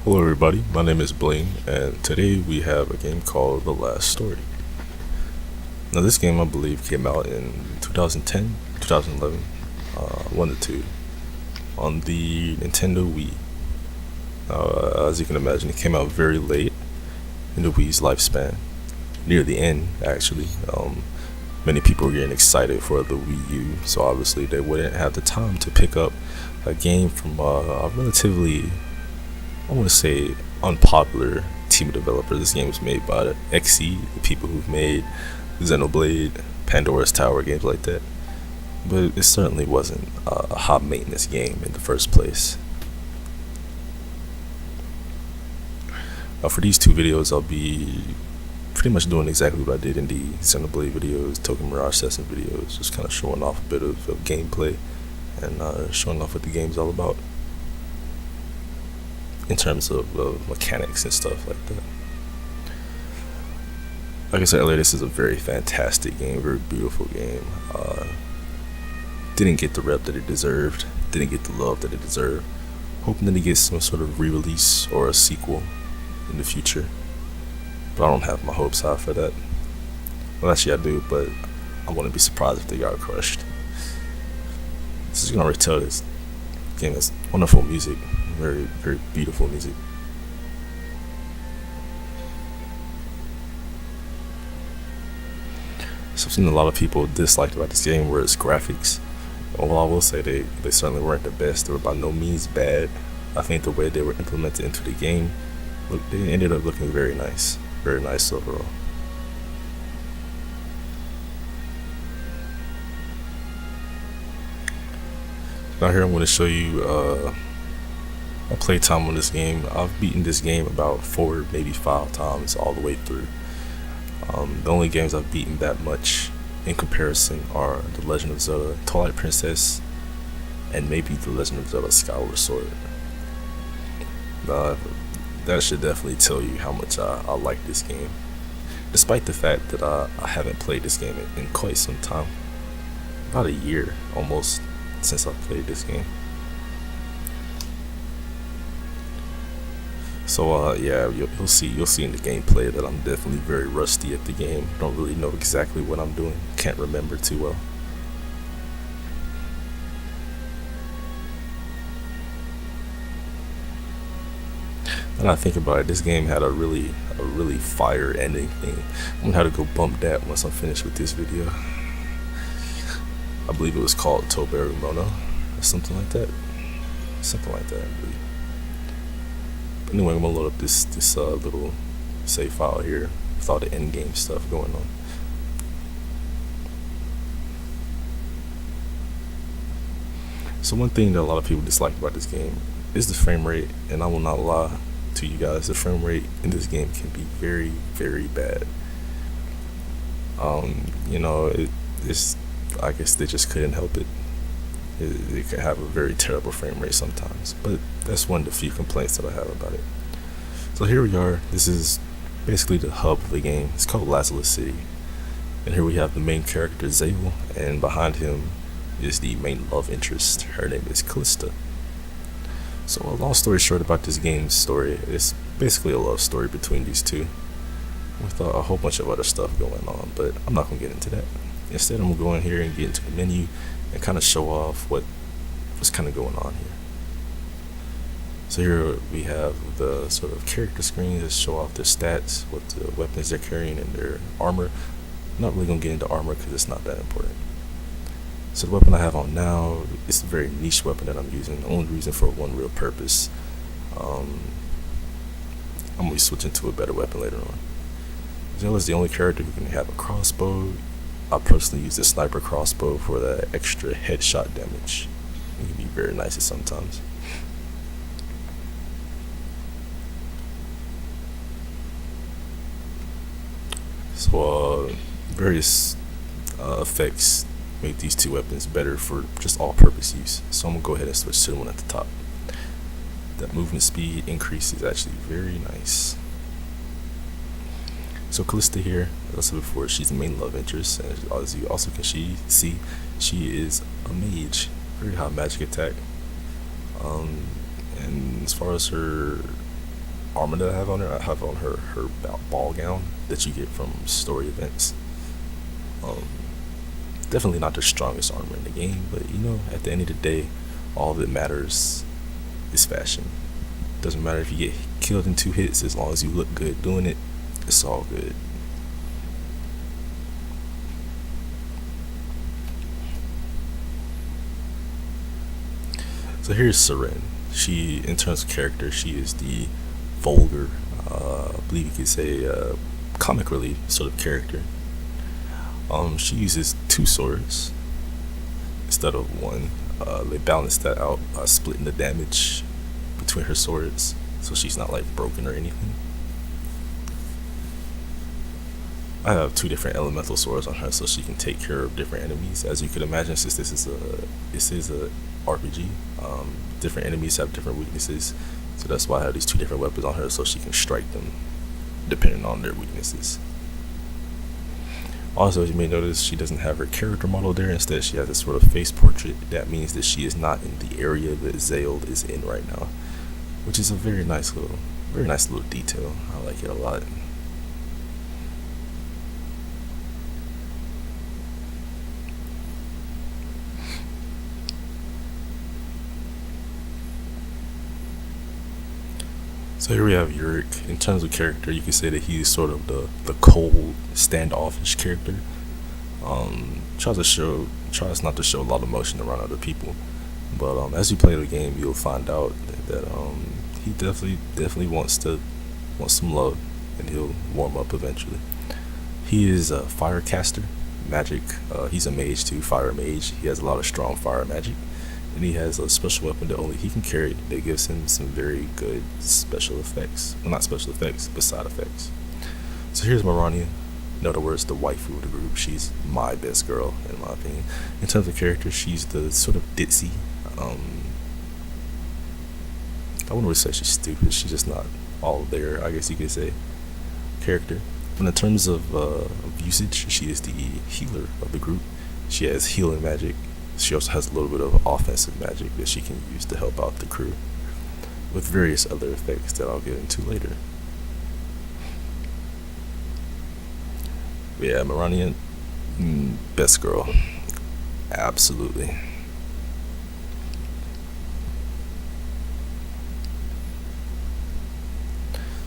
Hello, everybody. My name is Blaine, and today we have a game called The Last Story. Now, this game, I believe, came out in 2010, 2011, one to two, on the Nintendo Wii. As you can imagine, it came out very late in the Wii's lifespan, near the end, actually. Many people were getting excited for the Wii U, so obviously they wouldn't have the time to pick up a game from a relatively, I want to say, unpopular team of developers. This game was made by the XE, the people who've made Xenoblade, Pandora's Tower, games like that. But it certainly wasn't a high maintenance game in the first place. For these two videos, I'll be pretty much doing exactly what I did in the Xenoblade videos, Tokyo Mirage Session videos, just kind of showing off a bit of gameplay and showing off what the game's all about in terms of mechanics and stuff like that. Like I said earlier, this is a very fantastic game, very beautiful game. Didn't get the rep that it deserved, didn't get the love that it deserved. Hoping that it gets some sort of re-release or a sequel in the future, but I don't have my hopes high for that. Well, actually I do, but I wouldn't be surprised if they got crushed. This is gonna retell this game has wonderful music, very, very beautiful music. Something a lot of people disliked about this game were its graphics. Well, I will say they certainly weren't the best. They were by no means bad. I think the way they were implemented into the game, they ended up looking very nice overall. Now here I'm going to show you my playtime on this game. I've beaten this game about 4, maybe 5 times all the way through. The only games I've beaten that much in comparison are The Legend of Zelda Twilight Princess and maybe The Legend of Zelda Skyward Sword. That should definitely tell you how much I like this game, despite the fact that I haven't played this game in quite some time, about a year almost since I played this game. So yeah, you'll see in the gameplay that I'm definitely very rusty at the game. Don't really know exactly what I'm doing. Can't remember too well. And I think about it, this game had a really fire ending thing. I'm gonna have to go bump that once I'm finished with this video. I believe it was called Toberu Mono or something like that. Something like that, I believe. But anyway, I'm gonna load up this little save file here with all the end game stuff going on. So one thing that a lot of people dislike about this game is the frame rate, and I will not lie to you guys, the frame rate in this game can be very, very bad. It's, I guess they just couldn't help it. It can have a very terrible frame rate sometimes, but that's one of the few complaints that I have about it. So here we are. This is basically the hub of the game. It's called Lazulus City, and here we have the main character Zabel, and behind him is the main love interest. Her name is Callista. So a long story short about this game's story, it's basically a love story between these two, with a whole bunch of other stuff going on, but I'm not gonna get into that. Instead, I'm gonna go in here and get into the menu and kind of show off what's kind of going on here. So here we have the sort of character screens that show off their stats, what the weapons they're carrying, and their armor. I'm not really gonna get into armor because it's not that important. So the weapon I have on now is a very niche weapon that I'm using. The only reason for one real purpose. I'm gonna be switching to a better weapon later on. Zell is the only character who can have a crossbow. I personally use the sniper crossbow for the extra headshot damage. It can be very nice sometimes. So various effects make these two weapons better for just all-purpose use. So I'm gonna go ahead and switch to the one at the top. That movement speed increase is actually very nice. So Callista here, as I said before, she's the main love interest, and as you also can see, she is a mage, very high magic attack. And as far as her armor that I have on her ball gown that you get from story events. Um, Definitely not the strongest armor in the game, but at the end of the day, all that matters is fashion. Doesn't matter if you get killed in 2 hits, as long as you look good doing it, it's all good. So here's Seren. She, in terms of character, she is the vulgar, I believe you could say, comic relief sort of character. She uses 2 swords instead of one. They balance that out by splitting the damage between her swords, so she's not like broken or anything. I have 2 different elemental swords on her, so she can take care of different enemies. As you could imagine, since this is a RPG, different enemies have different weaknesses, so that's why I have these 2 different weapons on her, so she can strike them depending on their weaknesses. Also, as you may notice, she doesn't have her character model there. Instead, she has a sort of face portrait. That means that she is not in the area that Zale is in right now, which is a very nice little detail. I like it a lot. So here we have Yurik. In terms of character, you could say that he's sort of the cold, standoffish character. Tries not to show a lot of emotion around other people, but as you play the game, you'll find out that he definitely wants some love, and he'll warm up eventually. He is a fire caster, magic. He's a mage too, fire mage. He has a lot of strong fire magic, and he has a special weapon that only he can carry that gives him some very good special effects. Well, not special effects, but side effects. So here's Mirania. In other words, the waifu of the group. She's my best girl, in my opinion. In terms of character, she's the sort of ditzy. I wouldn't really say she's stupid. She's just not all there, I guess you could say, character. But in terms of usage, she is the healer of the group. She has healing magic. She also has a little bit of offensive magic that she can use to help out the crew, with various other effects that I'll get into later. But yeah, Mirania, best girl. Absolutely.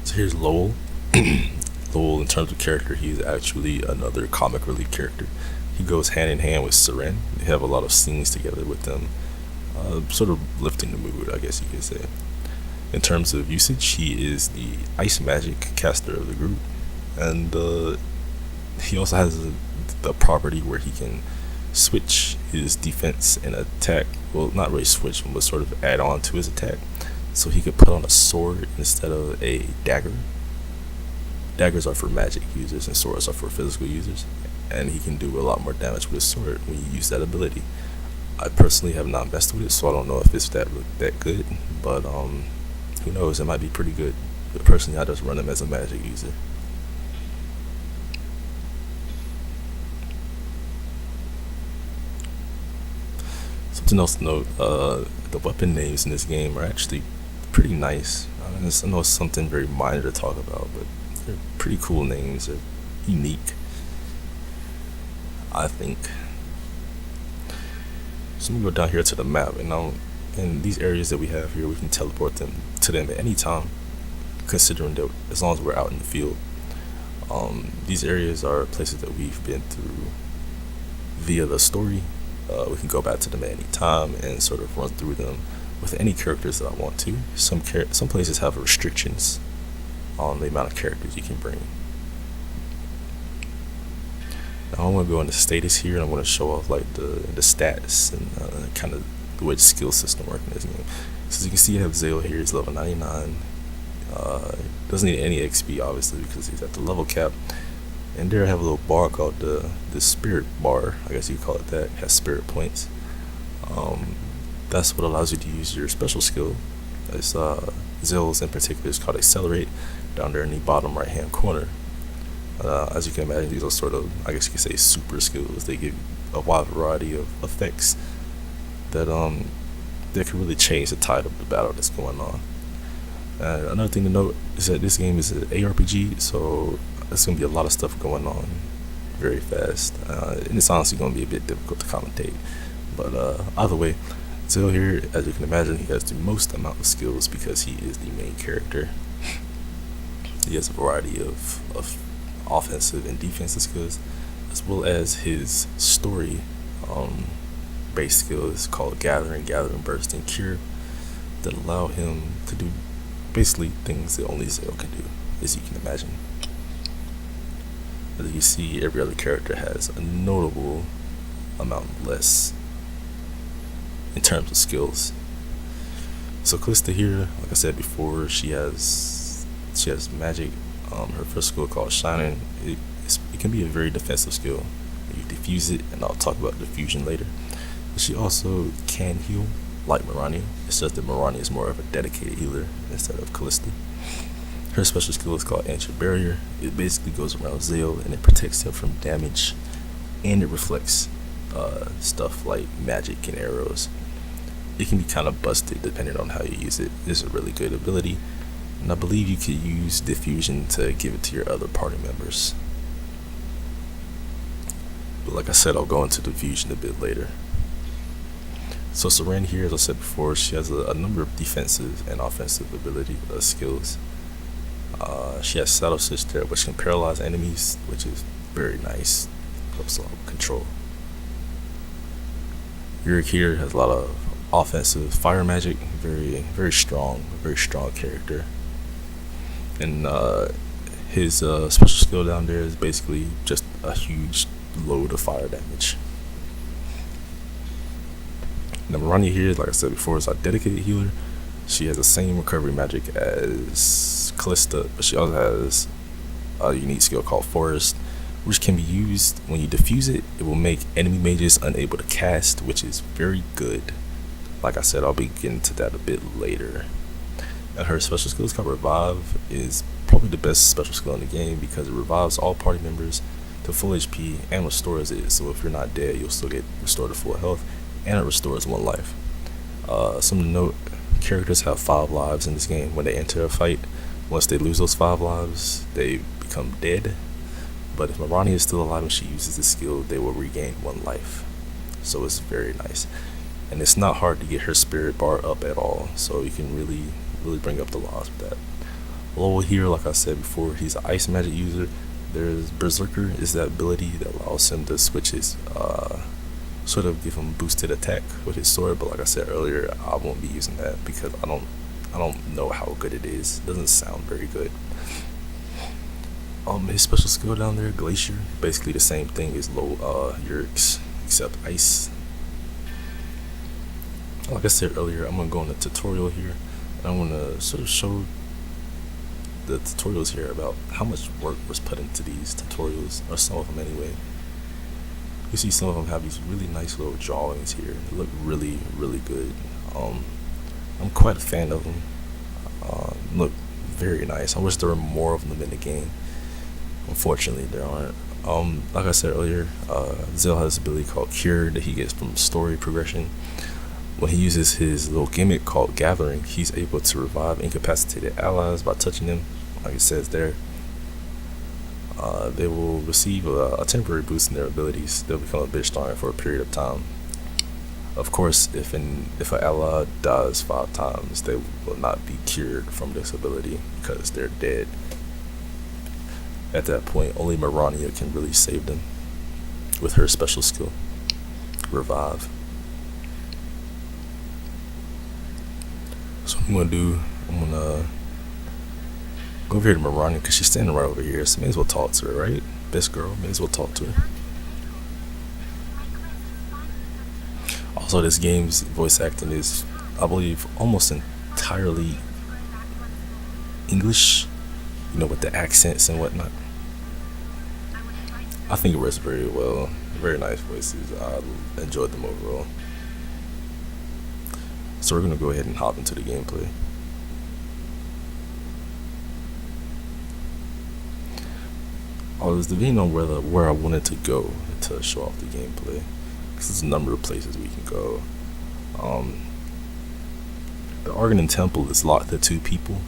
So here's Lowell. Lowell, in terms of character, he's actually another comic relief character. He goes hand in hand with Seren. They have a lot of scenes together with them, sort of lifting the mood, I guess you could say. In terms of usage, he is the ice magic caster of the group, and he also has the property where he can switch his defense and attack. Well, not really switch, but sort of add on to his attack. So he could put on a sword instead of a dagger. Daggers are for magic users and swords are for physical users, and he can do a lot more damage with his sword when you use that ability. I personally have not messed with it, so I don't know if it's that good, but who knows, it might be pretty good. But personally, I just run him as a magic user. Something else to note, the weapon names in this game are actually pretty nice. I know it's something very minor to talk about, but they're pretty cool names. They're unique, I think. So I'm gonna go down here to the map, and now in these areas that we have here, we can teleport to them at any time, considering that as long as we're out in the field. These areas are places that we've been through via the story. We can go back to them at any time and sort of run through them with any characters that I want to. Some places have restrictions on the amount of characters you can bring. Now I'm going to go into status here, and I'm going to show off like the stats and kind of the way the skill system works in this game. So as you can see, I have Zale here. He's level 99. Doesn't need any XP obviously because he's at the level cap. And there I have a little bar called the spirit bar. I guess you could call it that. It has spirit points. That's what allows you to use your special skill. It's Zale's in particular is called Accelerate, down there in the bottom right hand corner. As you can imagine, these are sort of, I guess you could say, super skills. They give a wide variety of effects that can really change the tide of the battle that's going on. Another thing to note is that this game is an ARPG, so there's gonna be a lot of stuff going on very fast, and it's honestly gonna be a bit difficult to commentate. But either way, Zell here, as you can imagine, he has the most amount of skills because he is the main character. He has a variety of offensive and defensive skills, as well as his story based skills called Gathering, Burst, and Cure that allow him to do basically things that only Zell can do, as you can imagine. As you see, every other character has a notable amount less in terms of skills. So Kalista here, like I said before, she has magic. Her first skill called Shining. It can be a very defensive skill. You diffuse it, and I'll talk about diffusion later. But she also can heal, like Mirania. It's just that Mirania is more of a dedicated healer instead of Kalista. Her special skill is called Ancient Barrier. It basically goes around Zell and it protects him from damage, and it reflects stuff like magic and arrows. It can be kind of busted depending on how you use it. It's a really good ability, and I believe you could use diffusion to give it to your other party members. But like I said, I'll go into diffusion a bit later. So Seren here, as I said before, she has a number of defensive and offensive ability skills. She has Shadow Sister, which can paralyze enemies, which is very nice. Helps a lot with control. Yurik here has a lot of offensive fire magic, very strong character. And his special skill down there is basically just a huge load of fire damage. Now Mirania here, like I said before, is our dedicated healer. She has the same recovery magic as Kalista, but she also has a unique skill called Forest, which can be used when you diffuse it. It will make enemy mages unable to cast, which is very good. Like I said, I'll be getting to that a bit later. And her special skill is called Revive. Is probably the best special skill in the game because it revives all party members to full HP and restores it. So if you're not dead, you'll still get restored to full health, and it restores 1 life. Something to note, characters have 5 lives in this game. When they enter a fight, once they lose those 5 lives, they become dead. But if Mirania is still alive and she uses this skill, they will regain 1 life. So it's very nice. And it's not hard to get her spirit bar up at all, so you can really bring up the lives with that. Lowell here, like I said before, he's an ice magic user. There's Berserker, is that ability that allows him to switch his sort of give him boosted attack with his sword, but like I said earlier, I won't be using that because I don't know how good it is. It doesn't sound very good. His special skill down there, Glacier, basically the same thing as Yurik's, except ice. Like I said earlier, I'm gonna go on the tutorial here, and I'm gonna sort of show the tutorials here about how much work was put into these tutorials, or some of them anyway. You see some of them have these really nice little drawings here. They look really good. I'm quite a fan of them. Look very nice. I wish there were more of them in the game. Unfortunately, there aren't. Like I said earlier, Zell has this ability called Cure that he gets from story progression. When he uses his little gimmick called Gathering, he's able to revive incapacitated allies by touching them, like it says there. They will receive a temporary boost in their abilities. They'll become a bit stronger for a period of time. Of course, if an ally dies 5 times, they will not be cured from this ability because they're dead. At that point, only Mirania can really save them with her special skill, Revive. So what I'm gonna do, I'm gonna go over here to Mirania because she's standing right over here, so may as well talk to her, right? Best girl, may as well talk to her. Also, this game's voice acting is, I believe, almost entirely English, you know, with the accents and whatnot. I think it works very well. Very nice voices. I enjoyed them overall. So we're gonna go ahead and hop into the gameplay. I was debating on where I wanted to go to show off the gameplay, because there's a number of places we can go. The Argonin Temple is locked to 2 people,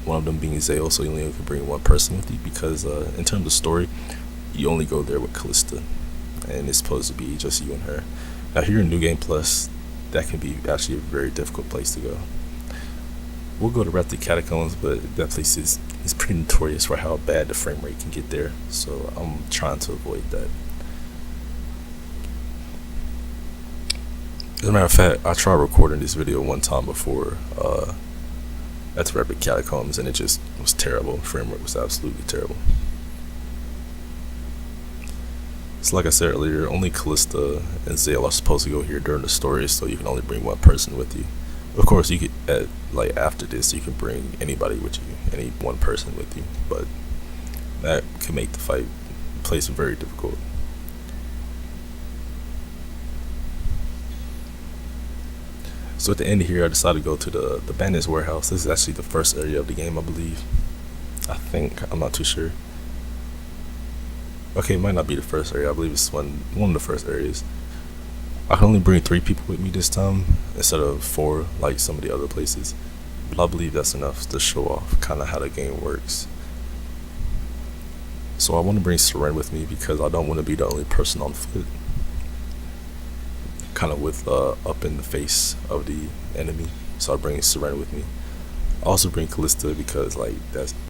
one of them being Zale, so you only can bring one person with you because in terms of story, you only go there with Callista, and it's supposed to be just you and her. Now here in New Game Plus, that can be actually a very difficult place to go. We'll go to Wrath of the Catacombs, but that place is pretty notorious for how bad the frame rate can get there, so I'm trying to avoid that. As a matter of fact, I tried recording this video one time before at the Wrath of the Catacombs, and it just was terrible. Frame rate was absolutely terrible. So like I said earlier, only Callista and Zale are supposed to go here during the story, so you can only bring one person with you. Of course, you could like after this, you can bring anybody with you, any one person with you, but that can make the place very difficult. So at the end here, I decided to go to the Bandit's Warehouse. This is actually the first area of the game, I believe. I think, I'm not too sure. Okay, it might not be the first area. I believe it's one of the first areas. I can only bring 3 people with me this time instead of 4 like some of the other places. But I believe that's enough to show off kind of how the game works. So I want to bring Seren with me because I don't want to be the only person on foot. Kind of with up in the face of the enemy. So I bring Seren with me. I also bring Callista because like that's